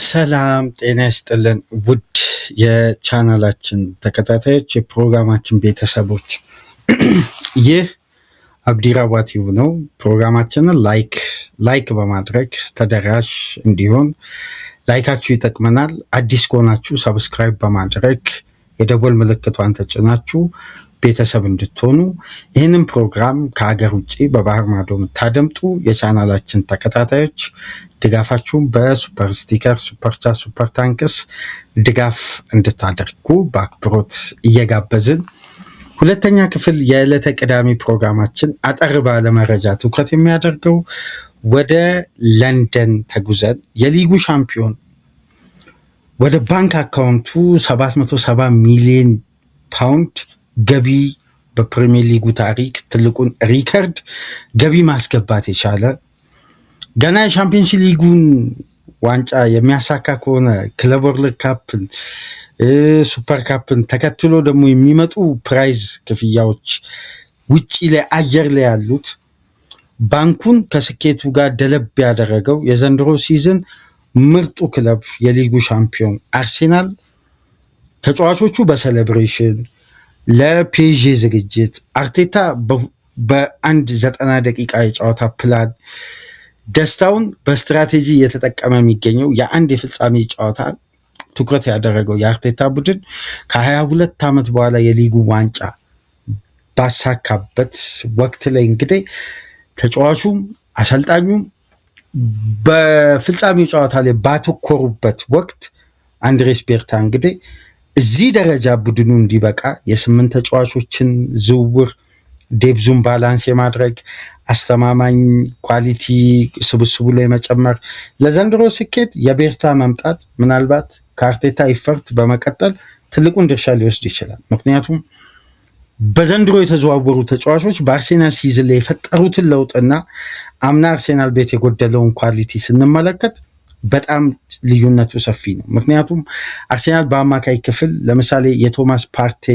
ሰላም ጤና ይስጥልን ውድ የቻናላችን ተከታታዮች የፕሮግራማችን ቤተሰቦች ይህ አብዲራዋ ቲዩብ ነው። ፕሮግራማችንን ላይክ በማድረግ ተደራሽ እንዲሆን ላይካችሁ ይጠቅመናል። አዲስ ከሆናችሁ ሰብስክራይብ በማድረግ የደወል ምልክቷን ተጭናችሁ ቤተሰብ እንድትሆኑ ይህንን ፕሮግራም ከሀገር ውጭ በባህር ማዶ የምታደምጡ የቻናላችን ተከታታዮች ድጋፋችሁን በሱፐር ስቲከር፣ ሱፐር ቻት፣ ሱፐር ታንክስ ድጋፍ እንድታደርጉ በአክብሮት እየጋበዝን ሁለተኛ ክፍል የዕለተ ቅዳሜ ፕሮግራማችን አጠር ባለ መረጃ ትኩረት የሚያደርገው ወደ ለንደን ተጉዘን የሊጉ ሻምፒዮን ወደ ባንክ አካውንቱ 770 ሚሊዮን ፓውንድ ገቢ በፕሪሚየር ሊጉ ታሪክ ትልቁን ሪከርድ ገቢ ማስገባት የቻለ ገና የሻምፒዮንስ ሊጉን ዋንጫ የሚያሳካ ከሆነ ክለብ ወርልድ ካፕን ሱፐር ካፕን ተከትሎ ደግሞ የሚመጡ ፕራይዝ ክፍያዎች ውጪ ላይ አየር ላይ ያሉት ባንኩን ከስኬቱ ጋር ደለብ ያደረገው የዘንድሮ ሲዝን ምርጡ ክለብ የሊጉ ሻምፒዮን አርሴናል ተጫዋቾቹ በሴሌብሬሽን ለፔዤ ዝግጅት አርቴታ በአንድ 90 ደቂቃ የጨዋታ ፕላን ደስታውን በስትራቴጂ እየተጠቀመ የሚገኘው የአንድ የፍጻሜ ጨዋታ ትኩረት ያደረገው የአርቴታ ቡድን ከ22 ዓመት በኋላ የሊጉ ዋንጫ ባሳካበት ወቅት ላይ እንግዲህ ተጫዋቹም አሰልጣኙም በፍጻሜው ጨዋታ ላይ ባተኮሩበት ወቅት አንድሬስ ቤርታ እንግዲህ እዚህ ደረጃ ቡድኑ እንዲበቃ የ8 ተጫዋቾችን ዝውውር ዴብዙን ባላንስ የማድረግ አስተማማኝ ኳሊቲ ስብስቡ ላይ መጨመር ለዘንድሮ ስኬት የቤርታ መምጣት ምናልባት ከአርቴታ ኢፈርት በመቀጠል ትልቁን ድርሻ ሊወስድ ይችላል። ምክንያቱም በዘንድሮ የተዘዋወሩ ተጫዋቾች በአርሴናል ሲዝን ላይ የፈጠሩትን ለውጥና አምና አርሴናል ቤት የጎደለውን ኳሊቲ ስንመለከት በጣም ልዩነቱ ሰፊ ነው። ምክንያቱም አርሴናል በአማካይ ክፍል ለምሳሌ የቶማስ ፓርቴ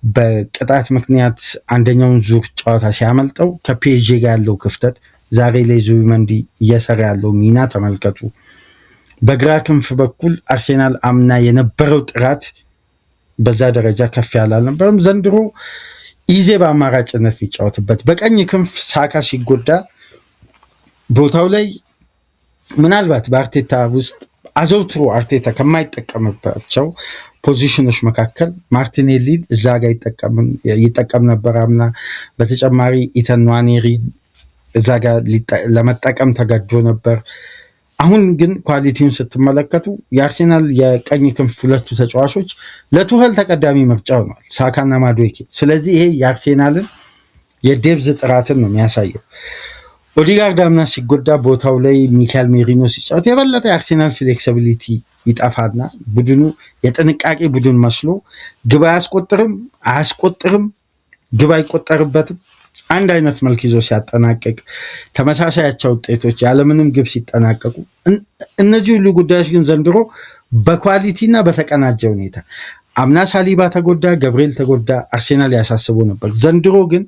በቅጣት ምክንያት አንደኛውን ዙር ጨዋታ ሲያመልጠው ከፒኤስጂ ጋር ያለው ክፍተት ዛሬ ላይ ዙቢመንዲ እየሰራ ያለው ሚና ተመልከቱ። በግራ ክንፍ በኩል አርሴናል አምና የነበረው ጥራት በዛ ደረጃ ከፍ ያለ አልነበረም። ዘንድሮ ኢዜ በአማራጭነት የሚጫወትበት በቀኝ ክንፍ ሳካ ሲጎዳ ቦታው ላይ ምናልባት በአርቴታ ውስጥ አዘውትሮ አርቴታ ከማይጠቀምባቸው ፖዚሽኖች መካከል ማርቲኔሊን እዛ ጋር ይጠቀም ነበር አምና። በተጨማሪ ኢተን ንዋኔሪ እዛ ጋር ለመጠቀም ተገዶ ነበር። አሁን ግን ኳሊቲውን ስትመለከቱ የአርሴናል የቀኝ ክንፍ ሁለቱ ተጫዋቾች ለቱኸል ተቀዳሚ ምርጫ ሆኗል፣ ሳካና ማዱዌኬ። ስለዚህ ይሄ የአርሴናልን የዴብዝ ጥራትን ነው የሚያሳየው። ኦዲጋርድ አምና ሲጎዳ ቦታው ላይ ሚካኤል ሜሪኖ ሲጫወት የበለጠ የአርሴናል ፍሌክሲቢሊቲ ይጠፋና ቡድኑ የጥንቃቄ ቡድን መስሎ ግብ አያስቆጥርም፣ ግብ አይቆጠርበትም። አንድ አይነት መልክ ይዞ ሲያጠናቀቅ ተመሳሳያቸው ውጤቶች ያለምንም ግብ ሲጠናቀቁ፣ እነዚህ ሁሉ ጉዳዮች ግን ዘንድሮ በኳሊቲና በተቀናጀ ሁኔታ አምና ሳሊባ ተጎዳ፣ ገብርኤል ተጎዳ፣ አርሴናል ያሳስቦ ነበር። ዘንድሮ ግን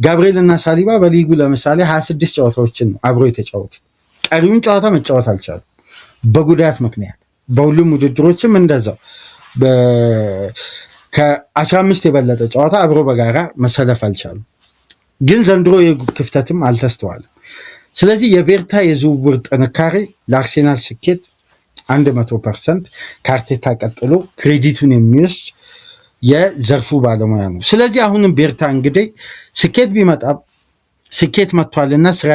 ጋብርኤል እና ሳሊባ በሊጉ ለምሳሌ 26 ጨዋታዎችን ነው አብሮ የተጫወቱ። ቀሪውን ጨዋታ መጫወት አልቻሉ በጉዳት ምክንያት። በሁሉም ውድድሮችም እንደዛው ከ15 የበለጠ ጨዋታ አብሮ በጋራ መሰለፍ አልቻሉ። ግን ዘንድሮ ክፍተትም አልተስተዋለም። ስለዚህ የቤርታ የዝውውር ጥንካሬ ለአርሴናል ስኬት 100% ከአርቴታ ቀጥሎ ክሬዲቱን የሚወስድ የዘርፉ ባለሙያ ነው። ስለዚህ አሁንም ቤርታ እንግዲህ ስኬት ቢመጣም ስኬት መጥቷልና ስራ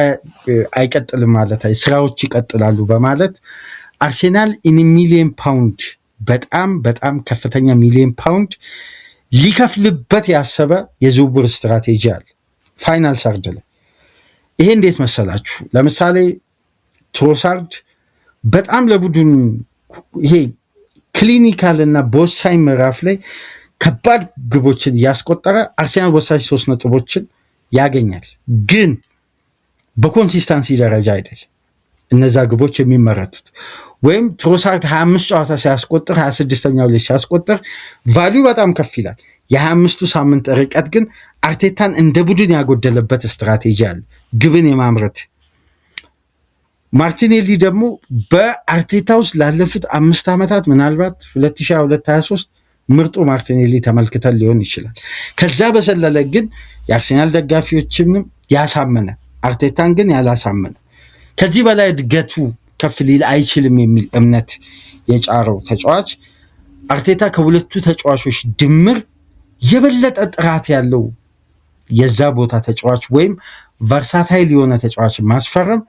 አይቀጥልም ማለት ስራዎች ይቀጥላሉ በማለት አርሴናል ሚሊዮን ፓውንድ በጣም ከፍተኛ ሚሊዮን ፓውንድ ሊከፍልበት ያሰበ የዝውውር ስትራቴጂ አለ ፋይናል ሰርድ ላይ። ይሄ እንዴት መሰላችሁ? ለምሳሌ ትሮሳርድ በጣም ለቡድኑ ይሄ ክሊኒካል እና በወሳኝ ምዕራፍ ላይ ከባድ ግቦችን እያስቆጠረ አርሴናል ወሳኝ 3 ነጥቦችን ያገኛል። ግን በኮንሲስታንሲ ደረጃ አይደል እነዛ ግቦች የሚመረቱት። ወይም ትሮሳርድ 25 ጨዋታ ሲያስቆጥር 26ኛው ላይ ሲያስቆጥር ቫሊዩ በጣም ከፍ ይላል። የ25ቱ ሳምንት ርቀት ግን አርቴታን እንደ ቡድን ያጎደለበት ስትራቴጂ አለ። ግብን የማምረት ማርቲኔሊ ደግሞ በአርቴታ ውስጥ ላለፉት 5 ዓመታት ምናልባት 2022-23 ምርጡ ማርቲኔሊ ተመልክተን ሊሆን ይችላል። ከዛ በዘለለ ግን የአርሴናል ደጋፊዎችንም ያሳመነ አርቴታን ግን ያላሳመነ ከዚህ በላይ እድገቱ ከፍ ሊል አይችልም የሚል እምነት የጫረው ተጫዋች አርቴታ ከሁለቱ ተጫዋቾች ድምር የበለጠ ጥራት ያለው የዛ ቦታ ተጫዋች ወይም ቨርሳታይል የሆነ ተጫዋች ማስፈረም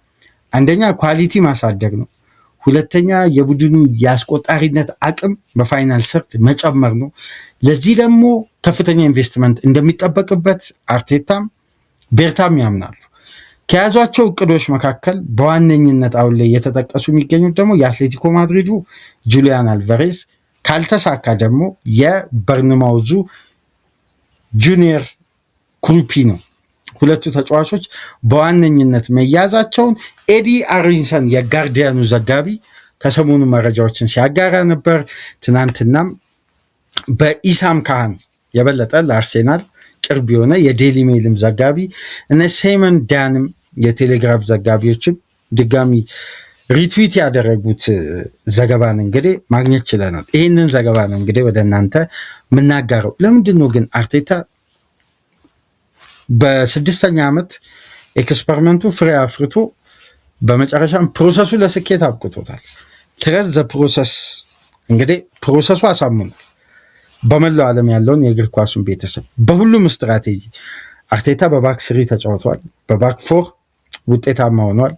አንደኛ ኳሊቲ ማሳደግ ነው። ሁለተኛ የቡድኑ የአስቆጣሪነት አቅም በፋይናል ሰርድ መጨመር ነው። ለዚህ ደግሞ ከፍተኛ ኢንቨስትመንት እንደሚጠበቅበት አርቴታም ቤርታም ያምናሉ። ከያዟቸው እቅዶች መካከል በዋነኝነት አሁን ላይ እየተጠቀሱ የሚገኙት ደግሞ የአትሌቲኮ ማድሪዱ ጁሊያን አልቫሬዝ፣ ካልተሳካ ደግሞ የበርንማውዙ ጁኒየር ክሩፒ ነው። ሁለቱ ተጫዋቾች በዋነኝነት መያዛቸውን ኤዲ አሪንሰን የጋርዲያኑ ዘጋቢ ከሰሞኑ መረጃዎችን ሲያጋራ ነበር። ትናንትናም በኢሳም ካህን የበለጠ ለአርሴናል ቅርብ የሆነ የዴሊ ሜልም ዘጋቢ እነ ሴመን ዳንም የቴሌግራፍ ዘጋቢዎችም ድጋሚ ሪትዊት ያደረጉት ዘገባ ነው እንግዲህ ማግኘት ችለናል። ይህንን ዘገባ ነው እንግዲህ ወደ እናንተ የምናጋረው። ለምንድን ነው ግን አርቴታ በ6ኛ ዓመት ኤክስፐሪመንቱ ፍሬ አፍርቶ በመጨረሻም ፕሮሰሱ ለስኬት አብቅቶታል። ትረስ ዘ ፕሮሰስ እንግዲህ ፕሮሰሱ አሳምኗል በመላው ዓለም ያለውን የእግር ኳሱን ቤተሰብ በሁሉም ስትራቴጂ። አርቴታ በባክ ስሪ ተጫውቷል፣ በባክ ፎር ውጤታማ ሆኗል።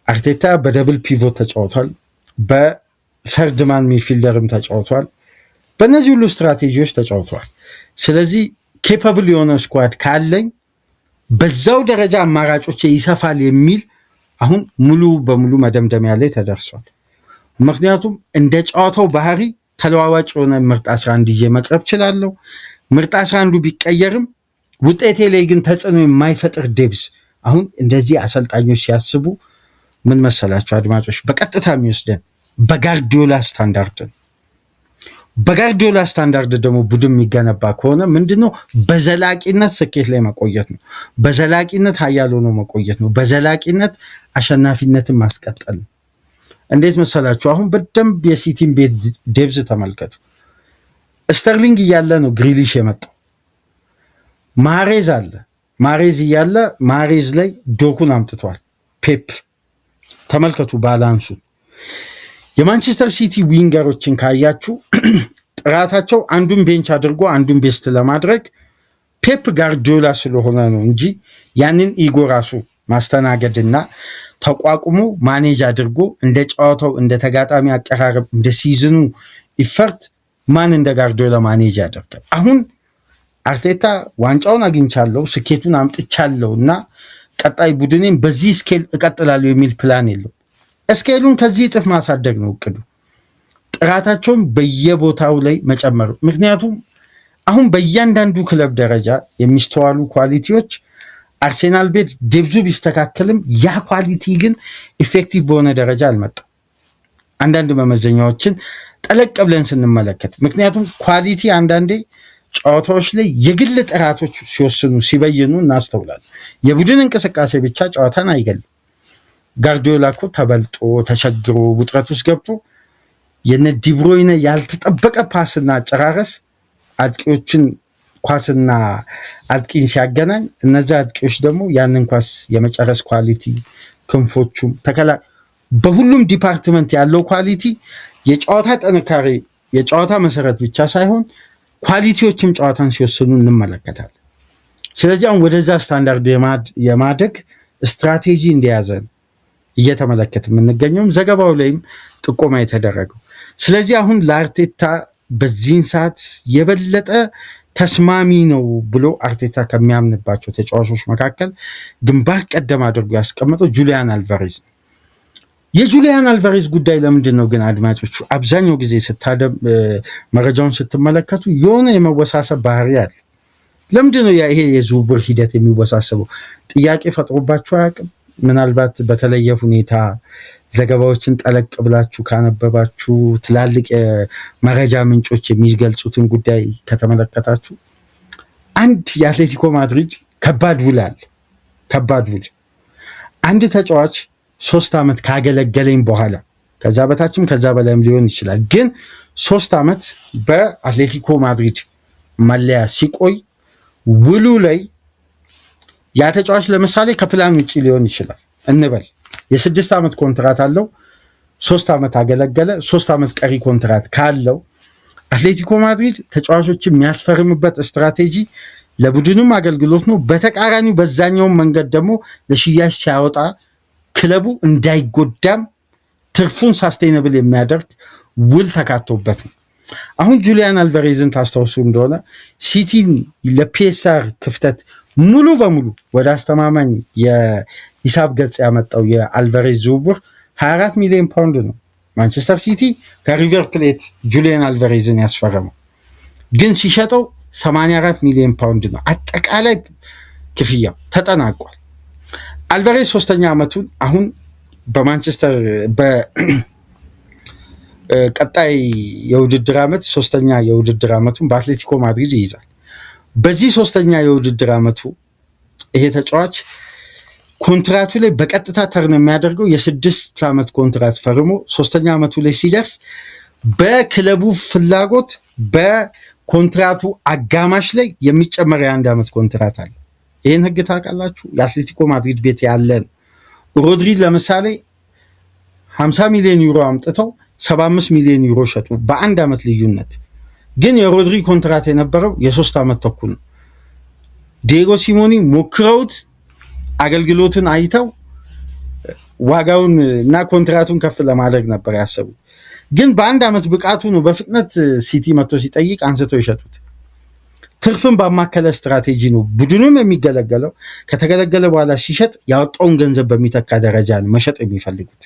አርቴታ በደብል ፒቮት ተጫውቷል፣ በሰርድማን ሚድፊልደርም ተጫውቷል። በእነዚህ ሁሉ ስትራቴጂዎች ተጫውቷል። ስለዚህ ኬፓብል የሆነ ስኳድ ካለኝ በዛው ደረጃ አማራጮች ይሰፋል የሚል አሁን ሙሉ በሙሉ መደምደሚያ ላይ ተደርሷል። ምክንያቱም እንደ ጨዋታው ባህሪ ተለዋዋጭ የሆነ ምርጥ 11 ይዤ መቅረብ እችላለሁ። ምርጥ 11ዱ ቢቀየርም ውጤቴ ላይ ግን ተጽዕኖ የማይፈጥር ዴብዝ። አሁን እንደዚህ አሰልጣኞች ሲያስቡ ምን መሰላቸው አድማጮች፣ በቀጥታ የሚወስደን በጋርዲዮላ ስታንዳርድ ነው። በጋርዲዮላ ስታንዳርድ ደግሞ ቡድን የሚገነባ ከሆነ ምንድነው በዘላቂነት ስኬት ላይ መቆየት ነው። በዘላቂነት ሀያል ሆኖ መቆየት ነው። በዘላቂነት አሸናፊነትን ማስቀጠል ነው። እንዴት መሰላችሁ? አሁን በደንብ የሲቲን ቤት ዴብዝ ተመልከቱ። ስተርሊንግ እያለ ነው ግሪሊሽ የመጣው። ማሬዝ አለ። ማሬዝ እያለ ማሬዝ ላይ ዶኩን አምጥቷል ፔፕ። ተመልከቱ ባላንሱ። የማንቸስተር ሲቲ ዊንገሮችን ካያችሁ ጥራታቸው አንዱን ቤንች አድርጎ አንዱን ቤስት ለማድረግ ፔፕ ጋርዲዮላ ስለሆነ ነው እንጂ ያንን ኢጎ ራሱ ማስተናገድና ተቋቁሞ ማኔጅ አድርጎ እንደ ጨዋታው እንደ ተጋጣሚ አቀራረብ እንደ ሲዝኑ ኢፈርት ማን እንደ ጋርዲዮላ ማኔጅ ያደርጋል? አሁን አርቴታ ዋንጫውን አግኝቻለሁ ስኬቱን አምጥቻለሁ እና ቀጣይ ቡድኔን በዚህ ስኬል እቀጥላለሁ የሚል ፕላን የለው። ስኬሉን ከዚህ እጥፍ ማሳደግ ነው እቅዱ። ጥራታቸውን በየቦታው ላይ መጨመሩ። ምክንያቱም አሁን በእያንዳንዱ ክለብ ደረጃ የሚስተዋሉ ኳሊቲዎች አርሴናል ቤት ዴብዙ ቢስተካከልም ያ ኳሊቲ ግን ኢፌክቲቭ በሆነ ደረጃ አልመጣም። አንዳንድ መመዘኛዎችን ጠለቅ ብለን ስንመለከት፣ ምክንያቱም ኳሊቲ አንዳንዴ ጨዋታዎች ላይ የግል ጥራቶች ሲወስኑ ሲበይኑ እናስተውላለን። የቡድን እንቅስቃሴ ብቻ ጨዋታን አይገልም። ጋርዲዮላ እኮ ተበልጦ ተቸግሮ ውጥረት ውስጥ ገብቶ የነ ዲብሮይነ ያልተጠበቀ ፓስና አጨራረስ አጥቂዎችን ኳስና አጥቂን ሲያገናኝ እነዛ አጥቂዎች ደግሞ ያንን ኳስ የመጨረስ ኳሊቲ ክንፎቹም በሁሉም ዲፓርትመንት ያለው ኳሊቲ የጨዋታ ጥንካሬ የጨዋታ መሰረት ብቻ ሳይሆን ኳሊቲዎችም ጨዋታን ሲወስኑ እንመለከታለን። ስለዚህ አሁን ወደዛ ስታንዳርድ የማደግ ስትራቴጂ እንደያዘን እየተመለከት የምንገኘውም ዘገባው ላይም ጥቆማ የተደረገው። ስለዚህ አሁን ለአርቴታ በዚህን ሰዓት የበለጠ ተስማሚ ነው ብሎ አርቴታ ከሚያምንባቸው ተጫዋቾች መካከል ግንባር ቀደም አድርጎ ያስቀመጠው ጁሊያን አልቫሬዝ ነው። የጁሊያን አልቫሬዝ ጉዳይ ለምንድን ነው ግን አድማጮቹ አብዛኛው ጊዜ መረጃውን ስትመለከቱ የሆነ የመወሳሰብ ባህሪ አለ። ለምንድን ነው ይሄ የዝውውር ሂደት የሚወሳሰበው? ጥያቄ ፈጥሮባችሁ አያውቅም? ምናልባት በተለየ ሁኔታ ዘገባዎችን ጠለቅ ብላችሁ ካነበባችሁ ትላልቅ የመረጃ ምንጮች የሚገልጹትን ጉዳይ ከተመለከታችሁ አንድ የአትሌቲኮ ማድሪድ ከባድ ውል አለ። ከባድ ውል አንድ ተጫዋች 3 ዓመት ካገለገለኝ በኋላ ከዛ በታችም ከዛ በላይም ሊሆን ይችላል፣ ግን 3 ዓመት በአትሌቲኮ ማድሪድ መለያ ሲቆይ ውሉ ላይ ያ ተጫዋች ለምሳሌ ከፕላን ውጪ ሊሆን ይችላል እንበል። የ6 ዓመት ኮንትራት አለው፣ 3 ዓመት አገለገለ። 3 ዓመት ቀሪ ኮንትራት ካለው አትሌቲኮ ማድሪድ ተጫዋቾችን የሚያስፈርምበት ስትራቴጂ ለቡድኑም አገልግሎት ነው። በተቃራኒው በዛኛውን መንገድ ደግሞ ለሽያጭ ሲያወጣ ክለቡ እንዳይጎዳም ትርፉን ሳስቴይነብል የሚያደርግ ውል ተካቶበት ነው። አሁን ጁሊያን አልቫሬዝን ታስታውሱ እንደሆነ ሲቲን ለፒኤስአር ክፍተት ሙሉ በሙሉ ወደ አስተማማኝ የሂሳብ ገጽ ያመጣው የአልቫሬዝ ዝውውር 24 ሚሊዮን ፓውንድ ነው። ማንቸስተር ሲቲ ከሪቨር ፕሌት ጁሊያን አልቫሬዝን ያስፈረመው ግን ሲሸጠው 84 ሚሊዮን ፓውንድ ነው። አጠቃላይ ክፍያው ተጠናቋል። አልቫሬዝ 3ኛ ዓመቱን አሁን በማንቸስተር በቀጣይ የውድድር ዓመት 3ኛ የውድድር ዓመቱን በአትሌቲኮ ማድሪድ ይይዛል። በዚህ 3ኛ የውድድር ዓመቱ ይሄ ተጫዋች ኮንትራቱ ላይ በቀጥታ ተርን የሚያደርገው የ6 ዓመት ኮንትራት ፈርሞ 3ኛ ዓመቱ ላይ ሲደርስ በክለቡ ፍላጎት በኮንትራቱ አጋማሽ ላይ የሚጨመር የ1 ዓመት ኮንትራት አለ። ይህን ህግ ታውቃላችሁ? የአትሌቲኮ ማድሪድ ቤት ያለን ሮድሪ ለምሳሌ 50 ሚሊዮን ዩሮ አምጥተው 75 ሚሊዮን ዩሮ ሸጡ በ1 ዓመት ልዩነት። ግን የሮድሪ ኮንትራት የነበረው የ3 ዓመት ተኩል ነው። ዲየጎ ሲሞኒ ሞክረውት አገልግሎትን አይተው ዋጋውን እና ኮንትራቱን ከፍ ለማድረግ ነበር ያሰቡ። ግን በ1 ዓመት ብቃቱ ነው በፍጥነት ሲቲ መጥቶ ሲጠይቅ አንስተው ይሸጡት። ትርፍን ባማከለ ስትራቴጂ ነው ቡድኑም የሚገለገለው። ከተገለገለ በኋላ ሲሸጥ ያወጣውን ገንዘብ በሚተካ ደረጃ ነው መሸጥ የሚፈልጉት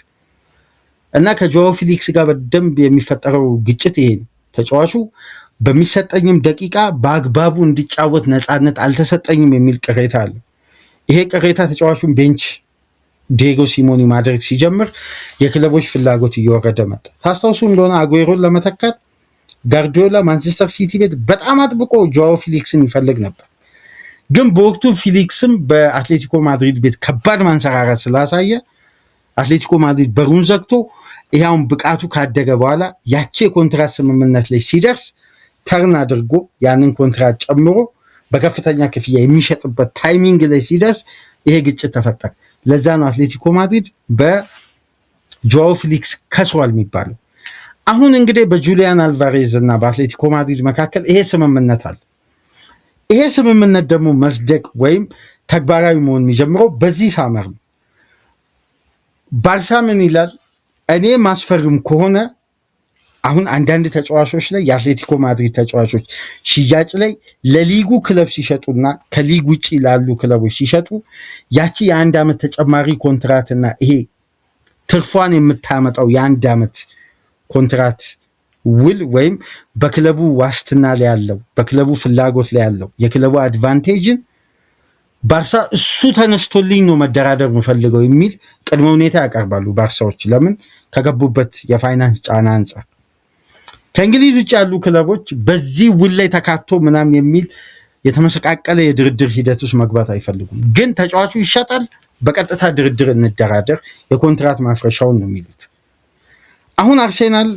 እና ከጆዋው ፊሊክስ ጋር በደንብ የሚፈጠረው ግጭት ይሄ ነው። ተጫዋቹ በሚሰጠኝም ደቂቃ በአግባቡ እንዲጫወት ነፃነት አልተሰጠኝም የሚል ቅሬታ አለ። ይሄ ቅሬታ ተጫዋቹን ቤንች ዲየጎ ሲሞኒ ማድረግ ሲጀምር የክለቦች ፍላጎት እየወረደ መጣ። ታስታውሱ እንደሆነ አጉዌሮን ለመተካት ጋርዲዮላ ማንቸስተር ሲቲ ቤት በጣም አጥብቆ ጆዋው ፊሊክስን ይፈልግ ነበር። ግን በወቅቱ ፊሊክስም በአትሌቲኮ ማድሪድ ቤት ከባድ ማንሰራራት ስላሳየ አትሌቲኮ ማድሪድ በሩን ዘግቶ ይሄውን ብቃቱ ካደገ በኋላ ያቺ የኮንትራት ስምምነት ላይ ሲደርስ ተርን አድርጎ ያንን ኮንትራት ጨምሮ በከፍተኛ ክፍያ የሚሸጥበት ታይሚንግ ላይ ሲደርስ ይሄ ግጭት ተፈጠረ። ለዛ ነው አትሌቲኮ ማድሪድ በጆዋው ፊሊክስ ከስሯል የሚባለው። አሁን እንግዲህ በጁሊያን አልቫሬዝ እና በአትሌቲኮ ማድሪድ መካከል ይሄ ስምምነት አለ። ይሄ ስምምነት ደግሞ መስደቅ ወይም ተግባራዊ መሆን የሚጀምረው በዚህ ሳመር ነው። ባርሳ ምን ይላል? እኔ ማስፈርም ከሆነ አሁን አንዳንድ ተጫዋቾች ላይ የአትሌቲኮ ማድሪድ ተጫዋቾች ሽያጭ ላይ ለሊጉ ክለብ ሲሸጡና ከሊግ ውጪ ላሉ ክለቦች ሲሸጡ ያቺ የ1 ዓመት ተጨማሪ ኮንትራትና ይሄ ትርፏን የምታመጣው የ1 ዓመት ኮንትራት ውል ወይም በክለቡ ዋስትና ላይ ያለው በክለቡ ፍላጎት ላይ ያለው የክለቡ አድቫንቴጅን ባርሳ እሱ ተነስቶልኝ ነው መደራደር የምፈልገው የሚል ቅድመ ሁኔታ ያቀርባሉ ባርሳዎች። ለምን? ከገቡበት የፋይናንስ ጫና አንጻር። ከእንግሊዝ ውጭ ያሉ ክለቦች በዚህ ውል ላይ ተካቶ ምናምን የሚል የተመሰቃቀለ የድርድር ሂደት ውስጥ መግባት አይፈልጉም። ግን ተጫዋቹ ይሸጣል፣ በቀጥታ ድርድር እንደራደር፣ የኮንትራት ማፍረሻውን ነው የሚሉት። አሁን አርሴናል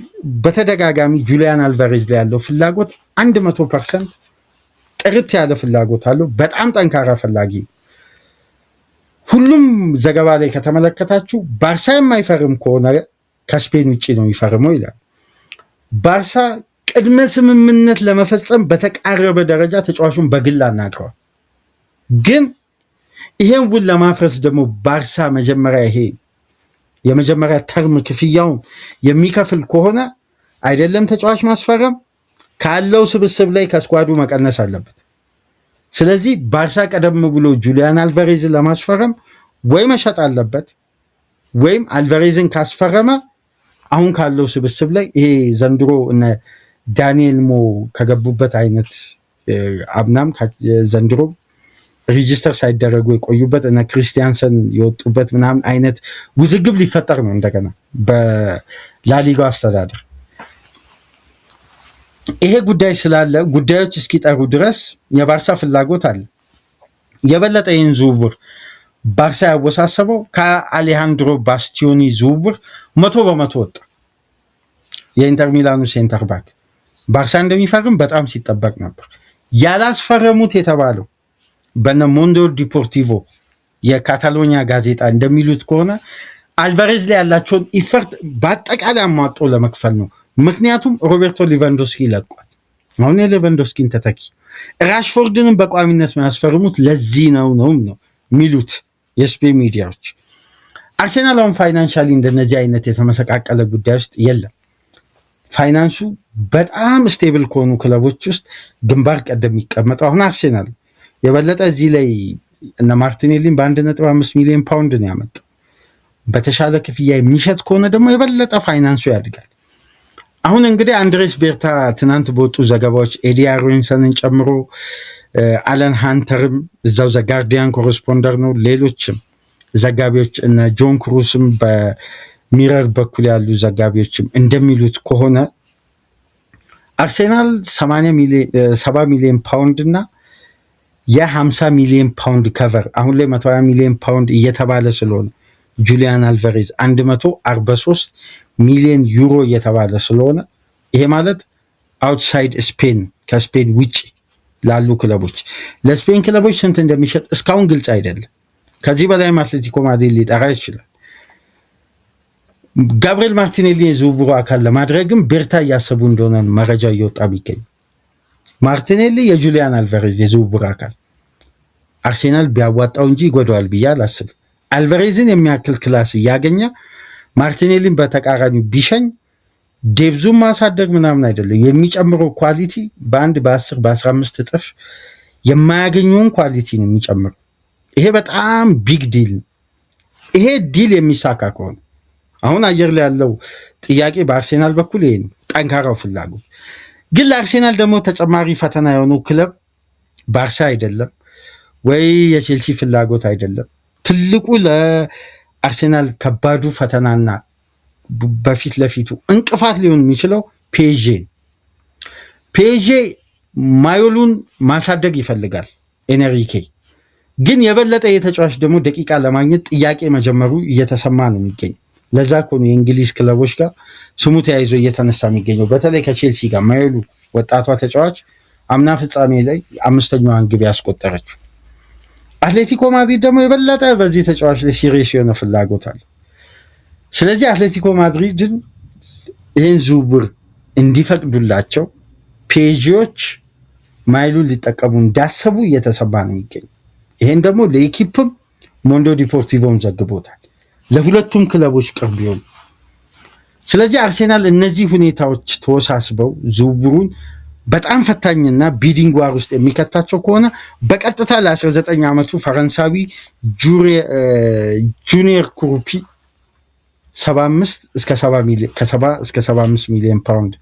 በተደጋጋሚ ጁሊያን አልቫሬዝ ላይ ያለው ፍላጎት 100% ጥርት ያለ ፍላጎት አለው። በጣም ጠንካራ ፈላጊ። ሁሉም ዘገባ ላይ ከተመለከታችሁ ባርሳ የማይፈርም ከሆነ ከስፔን ውጭ ነው የሚፈርመው ይላል። ባርሳ ቅድመ ስምምነት ለመፈጸም በተቃረበ ደረጃ ተጫዋቹን በግል አናግረዋል። ግን ይሄን ውል ለማፍረስ ደግሞ ባርሳ መጀመሪያ ይሄ የመጀመሪያ ተርም ክፍያውን የሚከፍል ከሆነ አይደለም ተጫዋች ማስፈረም ካለው ስብስብ ላይ ከስኳዱ መቀነስ አለበት። ስለዚህ ባርሳ ቀደም ብሎ ጁሊያን አልቫሬዝን ለማስፈረም ወይ መሸጥ አለበት ወይም አልቫሬዝን ካስፈረመ አሁን ካለው ስብስብ ላይ ይሄ ዘንድሮ እነ ዳንኤል ሞ ከገቡበት አይነት አብናም ዘንድሮ ሬጂስተር ሳይደረጉ የቆዩበት እና ክሪስቲያንሰን የወጡበት ምናምን አይነት ውዝግብ ሊፈጠር ነው እንደገና በላሊጋው አስተዳደር። ይሄ ጉዳይ ስላለ ጉዳዮች እስኪጠሩ ድረስ የባርሳ ፍላጎት አለ። የበለጠ ይህን ዝውውር ባርሳ ያወሳሰበው ከአሌሃንድሮ ባስቲዮኒ ዝውውር 100% ወጣ። የኢንተር ሚላኑ ሴንተር ባክ ባርሳ እንደሚፈርም በጣም ሲጠበቅ ነበር። ያላስፈረሙት የተባለው በነ ሞንዶ ዲፖርቲቮ የካታሎኒያ ጋዜጣ እንደሚሉት ከሆነ አልቫሬዝ ላይ ያላቸውን ኢፈርት በአጠቃላይ አሟጦ ለመክፈል ነው። ምክንያቱም ሮቤርቶ ሌቫንዶስኪ ይለቋል። አሁን የሌቫንዶስኪን ተተኪ ራሽፎርድንም በቋሚነት የሚያስፈርሙት ለዚህ ነው የሚሉት የስፔን ሚዲያዎች። አርሴናል አሁን ፋይናንሻሊ እንደነዚህ አይነት የተመሰቃቀለ ጉዳይ ውስጥ የለም። ፋይናንሱ በጣም ስቴብል ከሆኑ ክለቦች ውስጥ ግንባር ቀደም የሚቀመጠው አሁን አርሴናል የበለጠ እዚህ ላይ እነ ማርቲኔሊን በ1.5 ሚሊዮን ፓውንድ ነው ያመጣው። በተሻለ ክፍያ የሚሸጥ ከሆነ ደግሞ የበለጠ ፋይናንሱ ያድጋል። አሁን እንግዲህ አንድሬስ ቤርታ ትናንት በወጡ ዘገባዎች ኤዲ አሮንሰንን ጨምሮ አለን ሃንተርም እዛው ዘጋርዲያን ኮረስፖንደር ነው፣ ሌሎችም ዘጋቢዎች እነ ጆን ክሩስም በሚረር በኩል ያሉ ዘጋቢዎችም እንደሚሉት ከሆነ አርሴናል 70 ሚሊዮን ፓውንድ እና የ50 ሚሊዮን ፓውንድ ከቨር አሁን ላይ 120 ሚሊዮን ፓውንድ እየተባለ ስለሆነ ጁሊያን አልቫሬዝ 143 ሚሊዮን ዩሮ እየተባለ ስለሆነ ይሄ ማለት አውትሳይድ ስፔን ከስፔን ውጭ ላሉ ክለቦች ለስፔን ክለቦች ስንት እንደሚሸጥ እስካሁን ግልጽ አይደለም። ከዚህ በላይም አትሌቲኮ ማድሪድ ሊጠራ ይችላል። ጋብሪኤል ማርቲኔሊ የዝውውሩ አካል ለማድረግም ቤርታ እያሰቡ እንደሆነ መረጃ እየወጣ ቢገኝ ማርቲኔሊ የጁሊያን አልቫሬዝ የዝውውር አካል አርሴናል ቢያዋጣው እንጂ ይጎዳዋል ብዬ አላስብም። አልቫሬዝን የሚያክል ክላስ እያገኘ ማርቲኔሊን በተቃራኒው ቢሸኝ ዴብዙን ማሳደግ ምናምን አይደለም፣ የሚጨምረው ኳሊቲ በ1 በ10 በ15 እጥፍ የማያገኘውን ኳሊቲ ነው የሚጨምረው። ይሄ በጣም ቢግ ዲል። ይሄ ዲል የሚሳካ ከሆነ አሁን አየር ላይ ያለው ጥያቄ በአርሴናል በኩል ይሄ ነው፣ ጠንካራው ፍላጎት። ግን ለአርሴናል ደግሞ ተጨማሪ ፈተና የሆነው ክለብ ባርሳ አይደለም ወይ የቼልሲ ፍላጎት አይደለም። ትልቁ ለአርሴናል ከባዱ ፈተናና በፊት ለፊቱ እንቅፋት ሊሆን የሚችለው ፒኤስዤ ማዮሉን ማሳደግ ይፈልጋል ኤንሪኬ። ግን የበለጠ የተጫዋች ደግሞ ደቂቃ ለማግኘት ጥያቄ መጀመሩ እየተሰማ ነው የሚገኝ። ለዛ ከሆነ የእንግሊዝ ክለቦች ጋር ስሙ ተያይዞ እየተነሳ የሚገኘው በተለይ ከቼልሲ ጋር ማዮሉ ወጣቷ ተጫዋች አምና ፍጻሜ ላይ 5ኛዋን ግብ ያስቆጠረችው። አትሌቲኮ ማድሪድ ደግሞ የበለጠ በዚህ ተጫዋች ላይ ሲሪየስ የሆነ ፍላጎት አለ። ስለዚህ አትሌቲኮ ማድሪድን ይህን ዝውውር እንዲፈቅዱላቸው ፒኤስዤዎች ማይሉን ሊጠቀሙ እንዳሰቡ እየተሰማ ነው የሚገኝ። ይሄን ደግሞ ለኢኪፕም ሞንዶ ዲፖርቲቮም ዘግቦታል፣ ለሁለቱም ክለቦች ቅርብ ይሆኑ። ስለዚህ አርሴናል እነዚህ ሁኔታዎች ተወሳስበው ዝውውሩን በጣም ፈታኝና ቢዲንግ ዋር ውስጥ የሚከታቸው ከሆነ በቀጥታ ለ19 ዓመቱ ፈረንሳዊ ጁኒየር ኩሩፒ 75 እስከ 75 ሚሊዮን ፓውንድ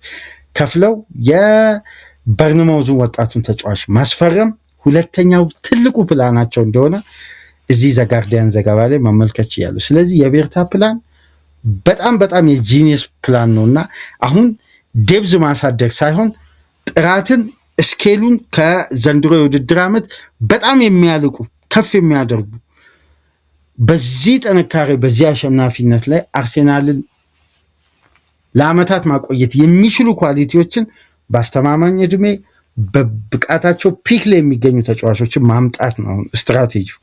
ከፍለው የበርንማውዙን ወጣቱን ተጫዋች ማስፈረም ሁለተኛው ትልቁ ፕላናቸው እንደሆነ እዚህ ዘጋርዲያን ዘገባ ላይ መመልከት ያሉ። ስለዚህ የቤርታ ፕላን በጣም የጂኒየስ ፕላን ነውና አሁን ዴብዝ ማሳደግ ሳይሆን ጥራትን ስኬሉን ከዘንድሮ የውድድር ዓመት በጣም የሚያልቁ ከፍ የሚያደርጉ በዚህ ጥንካሬ በዚህ አሸናፊነት ላይ አርሴናልን ለዓመታት ማቆየት የሚችሉ ኳሊቲዎችን በአስተማማኝ እድሜ በብቃታቸው ፒክ ላይ የሚገኙ ተጫዋቾችን ማምጣት ነው ስትራቴጂው።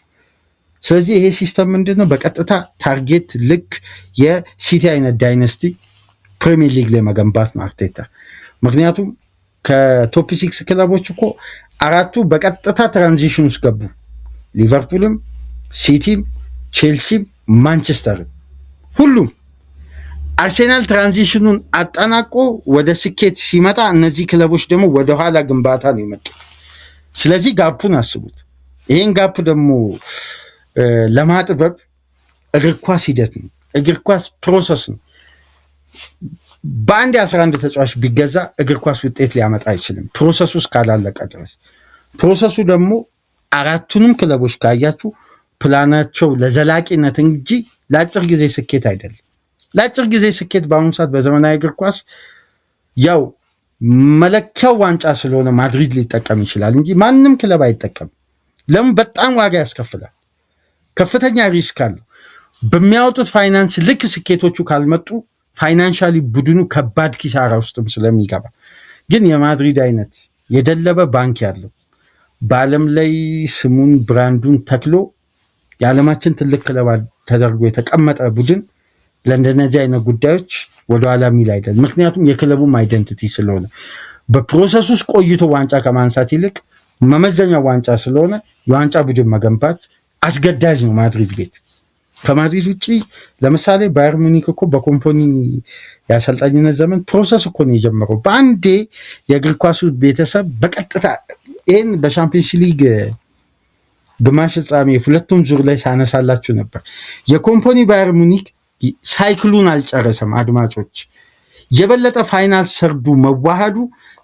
ስለዚህ ይሄ ሲስተም ምንድነው? በቀጥታ ታርጌት ልክ የሲቲ አይነት ዳይነስቲ ፕሪሚየር ሊግ ላይ መገንባት ነው አርቴታ። ምክንያቱም ከቶፕ 6 ክለቦች እኮ 4ቱ በቀጥታ ትራንዚሽን ውስጥ ገቡ። ሊቨርፑልም፣ ሲቲም፣ ቼልሲም፣ ማንቸስተርም ሁሉም። አርሴናል ትራንዚሽኑን አጠናቆ ወደ ስኬት ሲመጣ እነዚህ ክለቦች ደግሞ ወደኋላ ግንባታ ነው የመጡት። ስለዚህ ጋፑን አስቡት። ይህን ጋፕ ደግሞ ለማጥበብ እግር ኳስ ሂደት ነው፣ እግር ኳስ ፕሮሰስ ነው። በአንድ 11 ተጫዋች ቢገዛ እግር ኳስ ውጤት ሊያመጣ አይችልም ፕሮሰሱ እስካላለቀ ድረስ። ፕሮሰሱ ደግሞ አራቱንም ክለቦች ካያችሁ ፕላናቸው ለዘላቂነት እንጂ ለአጭር ጊዜ ስኬት አይደለም። ለአጭር ጊዜ ስኬት በአሁኑ ሰዓት በዘመናዊ እግር ኳስ ያው መለኪያው ዋንጫ ስለሆነ ማድሪድ ሊጠቀም ይችላል እንጂ ማንም ክለብ አይጠቀም። ለምን? በጣም ዋጋ ያስከፍላል። ከፍተኛ ሪስክ አለው። በሚያወጡት ፋይናንስ ልክ ስኬቶቹ ካልመጡ ፋይናንሻሊ ቡድኑ ከባድ ኪሳራ ውስጥም ስለሚገባ ግን የማድሪድ አይነት የደለበ ባንክ ያለው በዓለም ላይ ስሙን ብራንዱን ተክሎ የዓለማችን ትልቅ ክለብ ተደርጎ የተቀመጠ ቡድን ለእንደነዚህ አይነት ጉዳዮች ወደኋላ የሚል አይደለም። ምክንያቱም የክለቡም አይደንቲቲ ስለሆነ በፕሮሰስ ውስጥ ቆይቶ ዋንጫ ከማንሳት ይልቅ መመዘኛ ዋንጫ ስለሆነ የዋንጫ ቡድን መገንባት አስገዳጅ ነው። ማድሪድ ቤት ከማድሪድ ውጭ ለምሳሌ ባየር ሙኒክ እኮ በኮምፓኒ የአሰልጣኝነት ዘመን ፕሮሰስ እኮ ነው የጀመረው። በአንዴ የእግር ኳሱ ቤተሰብ በቀጥታ ይህን በሻምፒዮንስ ሊግ ግማሽ ፍጻሜ ሁለቱም ዙር ላይ ሳነሳላችሁ ነበር። የኮምፓኒ ባየር ሙኒክ ሳይክሉን አልጨረሰም። አድማጮች የበለጠ ፋይናል ሰርዱ መዋሃዱ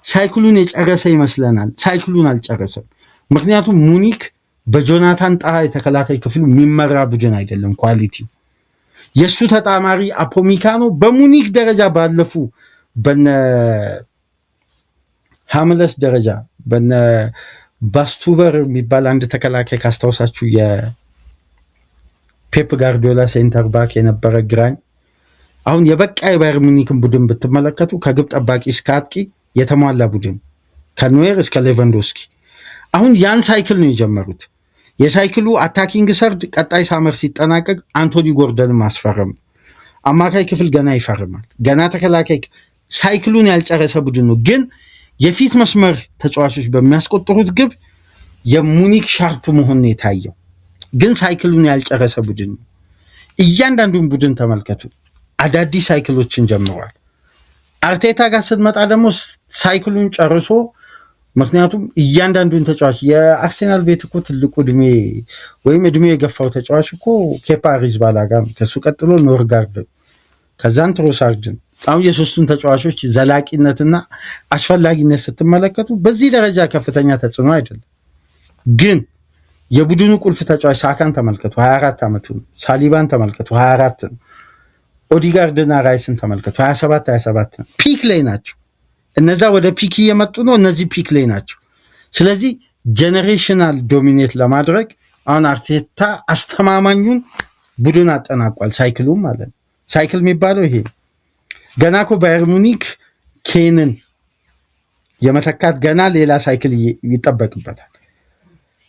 ሳይክሉን የጨረሰ ይመስለናል። ሳይክሉን አልጨረሰም። ምክንያቱም ሙኒክ በጆናታን ጣሃ የተከላካይ ክፍሉ የሚመራ ቡድን አይደለም። ኳሊቲው የእሱ ተጣማሪ አፖሚካኖ በሙኒክ ደረጃ ባለፉ በነ ሐምለስ ደረጃ በነ ባስቱበር የሚባል አንድ ተከላካይ ካስታውሳችሁ የፔፕ ጋርዲዮላ ሴንተር ባክ የነበረ ግራኝ። አሁን የበቃ የባየር ሙኒክን ቡድን ብትመለከቱ ከግብ ጠባቂ እስከ አጥቂ የተሟላ ቡድን ከኖየር እስከ ሌቫንዶስኪ። አሁን ያን ሳይክል ነው የጀመሩት። የሳይክሉ አታኪንግ ሰርድ ቀጣይ ሳመር ሲጠናቀቅ አንቶኒ ጎርደን ማስፈረም፣ አማካይ ክፍል ገና ይፈርማል። ገና ተከላካይ ሳይክሉን ያልጨረሰ ቡድን ነው። ግን የፊት መስመር ተጫዋቾች በሚያስቆጥሩት ግብ የሙኒክ ሻርፕ መሆን ነው የታየው። ግን ሳይክሉን ያልጨረሰ ቡድን ነው። እያንዳንዱን ቡድን ተመልከቱ። አዳዲስ ሳይክሎችን ጀምሯል። አርቴታ ጋር ስትመጣ ደግሞ ሳይክሉን ጨርሶ ምክንያቱም እያንዳንዱን ተጫዋች የአርሴናል ቤት እኮ ትልቁ እድሜ የገፋው ተጫዋች እኮ ኬፓ አሪዛባላጋ ነው። ከሱ ቀጥሎ ኖርጋርድ፣ ከዛን ትሮሳርድን። አሁን የሶስቱን ተጫዋቾች ዘላቂነትና አስፈላጊነት ስትመለከቱ በዚህ ደረጃ ከፍተኛ ተጽዕኖ አይደለም። ግን የቡድኑ ቁልፍ ተጫዋች ሳካን ተመልከቱ፣ 24 ዓመቱ ነው። ሳሊባን ተመልከቱ፣ 24 ነው። ኦዲጋርድና ራይስን ተመልከቱ፣ 27 ነው። ፒክ ላይ ናቸው። እነዛ ወደ ፒክ እየመጡ ነው። እነዚህ ፒክ ላይ ናቸው። ስለዚህ ጄኔሬሽናል ዶሚኔት ለማድረግ አሁን አርቴታ አስተማማኙን ቡድን አጠናቋል። ሳይክሉም ማለት ነው። ሳይክል የሚባለው ይሄ ገና እኮ ባየር ሙኒክ ኬንን የመተካት ገና ሌላ ሳይክል ይጠበቅበታል።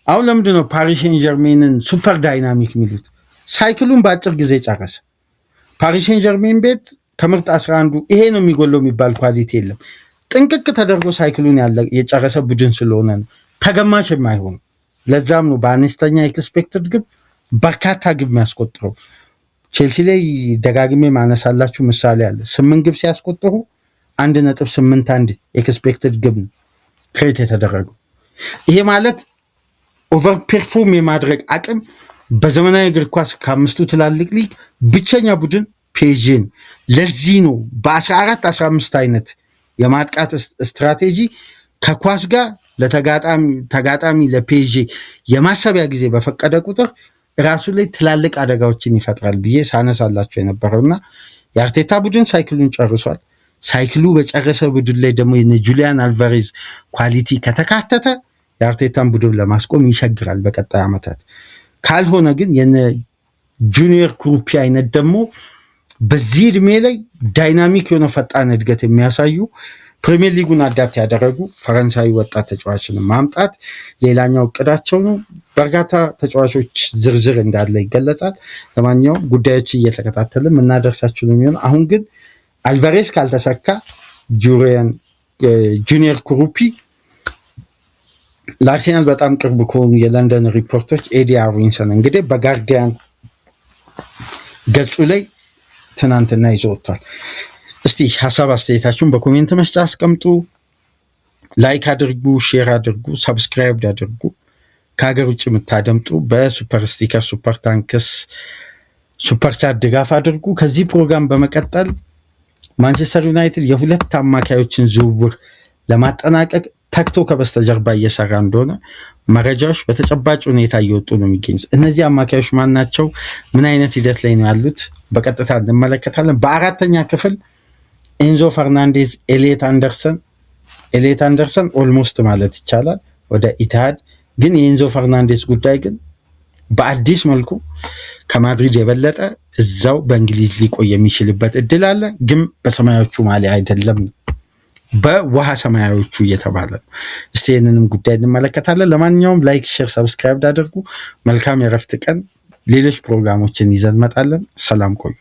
አሁን ለምንድን ነው ፓሪስ ሴን ጀርሜንን ሱፐር ዳይናሚክ የሚሉት? ሳይክሉን በአጭር ጊዜ ጨረሰ። ፓሪስ ሴን ጀርሜን ቤት ከምርጥ 11 ይሄ ነው የሚጎለው የሚባል ኳሊቲ የለም። ጥንቅቅ ተደርጎ ሳይክሉን የጨረሰ ቡድን ስለሆነ ነው ተገማች የማይሆኑ። ለዛም ነው በአነስተኛ ኤክስፔክትድ ግብ በርካታ ግብ የሚያስቆጥረው። ቼልሲ ላይ ደጋግሜ ማነሳላችሁ ምሳሌ አለ። 8 ግብ ሲያስቆጥሩ 1.81 ኤክስፔክትድ ግብ ነው ክሬት የተደረገው። ይሄ ማለት ኦቨር ፐርፎርም የማድረግ አቅም በዘመናዊ እግር ኳስ ከአምስቱ ትላልቅ ሊግ ብቸኛ ቡድን ፒኤስጂ ነው። ለዚህ ነው በ14-15 አይነት የማጥቃት ስትራቴጂ ከኳስ ጋር ተጋጣሚ ለፒኤስጂ የማሰቢያ ጊዜ በፈቀደ ቁጥር ራሱ ላይ ትላልቅ አደጋዎችን ይፈጥራል ብዬ ሳነሳላቸው የነበረውና የአርቴታ ቡድን ሳይክሉን ጨርሷል። ሳይክሉ በጨረሰ ቡድን ላይ ደግሞ የጁሊያን አልቫሬዝ ኳሊቲ ከተካተተ የአርቴታን ቡድን ለማስቆም ይቸግራል በቀጣይ ዓመታት። ካልሆነ ግን የነ ጁኒየር ክሩፒ አይነት ደግሞ በዚህ እድሜ ላይ ዳይናሚክ የሆነ ፈጣን እድገት የሚያሳዩ ፕሪሚየር ሊጉን አዳፕት ያደረጉ ፈረንሳዊ ወጣት ተጫዋችን ማምጣት ሌላኛው እቅዳቸው ነው። በርካታ ተጫዋቾች ዝርዝር እንዳለ ይገለጻል። ለማንኛውም ጉዳዮችን እየተከታተልን እናደርሳችሁ ነው የሚሆነው። አሁን ግን አልቫሬዝ ካልተሰካ ጁኒየር ክሩፒ ለአርሴናል በጣም ቅርብ ከሆኑ የለንደን ሪፖርቶች ኤዲ አርዊንሰን እንግዲህ በጋርዲያን ገጹ ላይ ትናንትና ይዞ ወጥቷል። እስቲ ሀሳብ አስተያየታችሁን በኮሜንት መስጫ አስቀምጡ። ላይክ አድርጉ፣ ሼር አድርጉ፣ ሰብስክራይብ አድርጉ። ከሀገር ውጭ የምታደምጡ በሱፐር ስቲከር፣ ሱፐር ታንክስ፣ ሱፐር ቻት ድጋፍ አድርጉ። ከዚህ ፕሮግራም በመቀጠል ማንቸስተር ዩናይትድ የሁለት አማካዮችን ዝውውር ለማጠናቀቅ ተክቶ ከበስተጀርባ እየሰራ እንደሆነ መረጃዎች በተጨባጭ ሁኔታ እየወጡ ነው የሚገኙት። እነዚህ አማካዮች ማን ናቸው? ምን አይነት ሂደት ላይ ነው ያሉት? በቀጥታ እንመለከታለን። በአራተኛ ክፍል ኤንዞ ፈርናንዴዝ፣ ኤሊየት አንደርሰን ኦልሞስት ማለት ይቻላል ወደ ኢትሃድ። ግን የኤንዞ ፈርናንዴዝ ጉዳይ ግን በአዲስ መልኩ ከማድሪድ የበለጠ እዛው በእንግሊዝ ሊቆይ የሚችልበት እድል አለ። ግን በሰማያዎቹ ማሊያ አይደለም፣ በውሃ ሰማያዎቹ እየተባለ ነው። እስቲ ይህንንም ጉዳይ እንመለከታለን። ለማንኛውም ላይክ፣ ሼር፣ ሰብስክራይብ አድርጉ። መልካም የረፍት ቀን። ሌሎች ፕሮግራሞችን ይዘን እንመጣለን። ሰላም ቆዩ።